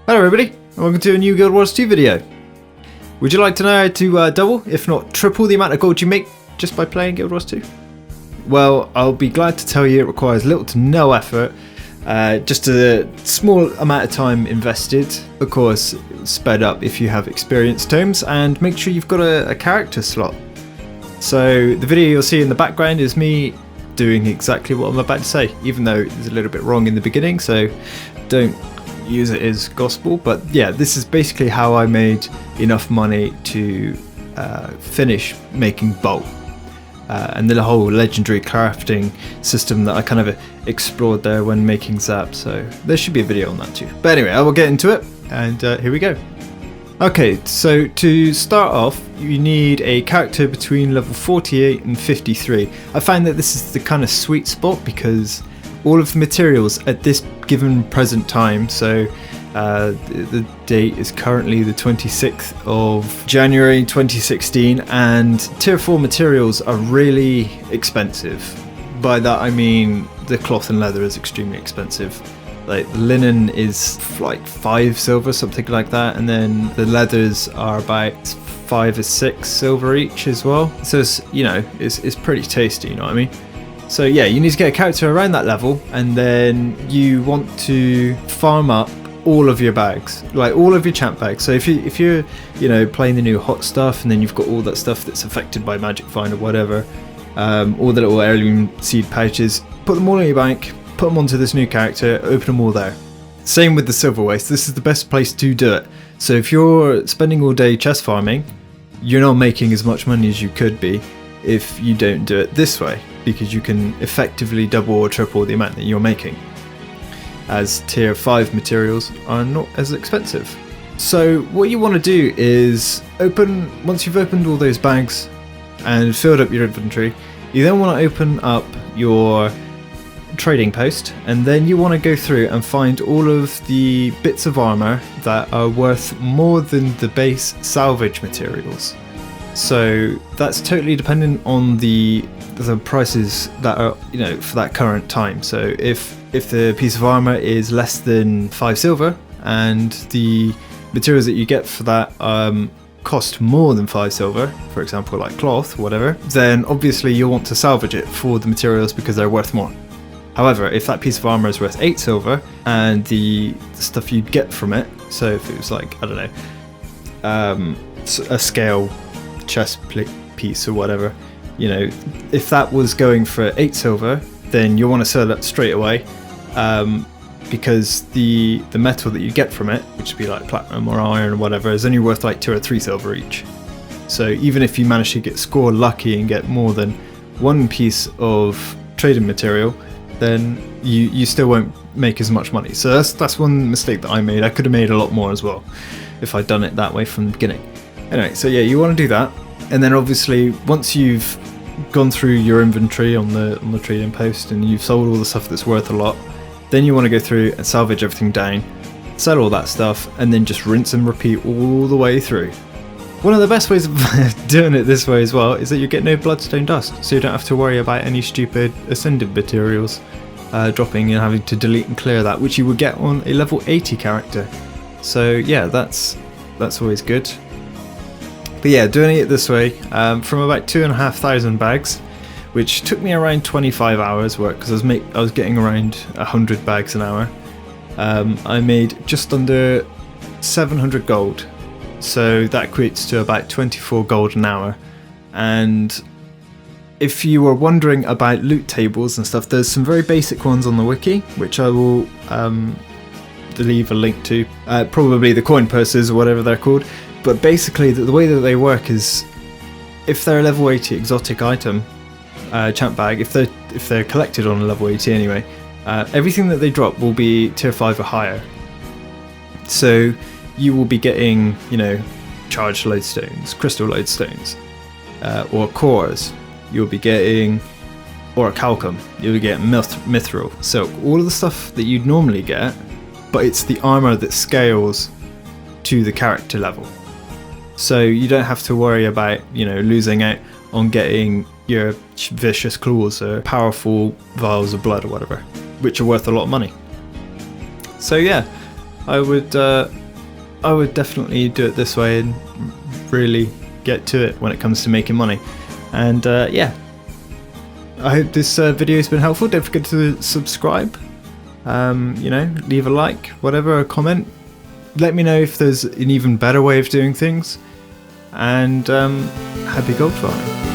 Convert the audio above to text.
Hello everybody, and welcome to a new Guild Wars 2 video. Would you like to know how to double, if not triple the amount of gold you make just by playing Guild Wars 2? Well, I'll be glad to tell you it requires little to no effort, just a small amount of time invested, of course sped up if you have experience tomes, and make sure you've got a character slot. So the video you'll see in the background is me doing exactly what I'm about to say, even though it's a little bit wrong in the beginning, so don't use it as gospel. But yeah, this is basically how I made enough money to finish making Bolt and the whole legendary crafting system that I kind of explored there when making Zap, so there should be a video on that too. But anyway, I will get into it, and here we go. Okay, so to start off, you need a character between level 48 and 53. I find that this is the kind of sweet spot because all of the materials at this given present time, so the date is currently the 26th of January 2016, and tier 4 materials are really expensive. By that I mean the cloth and leather is extremely expensive. Like the linen is like 5 silver, something like that, and then the leathers are about 5 or 6 silver each as well. So it's, you know, it's pretty tasty, you know what I mean? So yeah, you need to get a character around that level, and then you want to farm up all of your bags, like all of your champ bags. So if you're you know, playing the new hot stuff, and then you've got all that stuff that's affected by Magic Find or whatever, all the little heirloom seed pouches, put them all in your bank, put them onto this new character, open them all there. Same with the silver waste. This is the best place to do it. So if you're spending all day chest farming, you're not making as much money as you could be if you don't do it this way, because you can effectively double or triple the amount that you're making, as tier 5 materials are not as expensive. So what you want to do is once you've opened all those bags and filled up your inventory, you then want to open up your trading post, and then you want to go through and find all of the bits of armor that are worth more than the base salvage materials. So that's totally dependent on the prices that are, you know, for that current time. So if the piece of armor is less than 5 silver and the materials that you get for that cost more than 5 silver, for example like cloth, whatever, then obviously you'll want to salvage it for the materials because they're worth more. However, if that piece of armor is worth 8 silver and the stuff you'd get from it, so if it was like, I don't know, a scale chest piece or whatever, you know, if that was going for 8 silver, then you'll want to sell it straight away, because the metal that you get from it, which would be like platinum or iron or whatever, is only worth like 2 or 3 silver each. So even if you manage to score lucky and get more than one piece of trading material, then you still won't make as much money. So that's one mistake that I made. I could have made a lot more as well if I'd done it that way from the beginning. Anyway, so yeah, you want to do that, and then obviously once you've gone through your inventory on the trading post and you've sold all the stuff that's worth a lot, then you want to go through and salvage everything down, sell all that stuff, and then just rinse and repeat all the way through. One of the best ways of doing it this way as well is that you get no bloodstone dust, so you don't have to worry about any stupid ascended materials dropping and having to delete and clear that, which you would get on a level 80 character. So yeah, that's always good. But yeah, doing it this way, from about 2,500 bags, which took me around 25 hours work, because I was getting around 100 bags an hour, I made just under 700 gold. So that equates to about 24 gold an hour. And if you were wondering about loot tables and stuff, there's some very basic ones on the wiki, which I will leave a link to, probably the coin purses or whatever they're called. But basically the way that they work is, if they're a level 80 exotic item, champ bag, if they're collected on a level 80 anyway, everything that they drop will be tier 5 or higher. So you will be getting, you know, charged lodestones, crystal lodestones, or cores. You'll be getting orichalcum. You'll be getting mithril, silk, all of the stuff that you'd normally get, but it's the armor that scales to the character level. So you don't have to worry about, you know, losing out on getting your vicious claws or powerful vials of blood or whatever, which are worth a lot of money. So yeah, I would definitely do it this way and really get to it when it comes to making money. And yeah, I hope this video has been helpful. Don't forget to subscribe, you know, leave a like, whatever, a comment. Let me know if there's an even better way of doing things, and happy gold farming.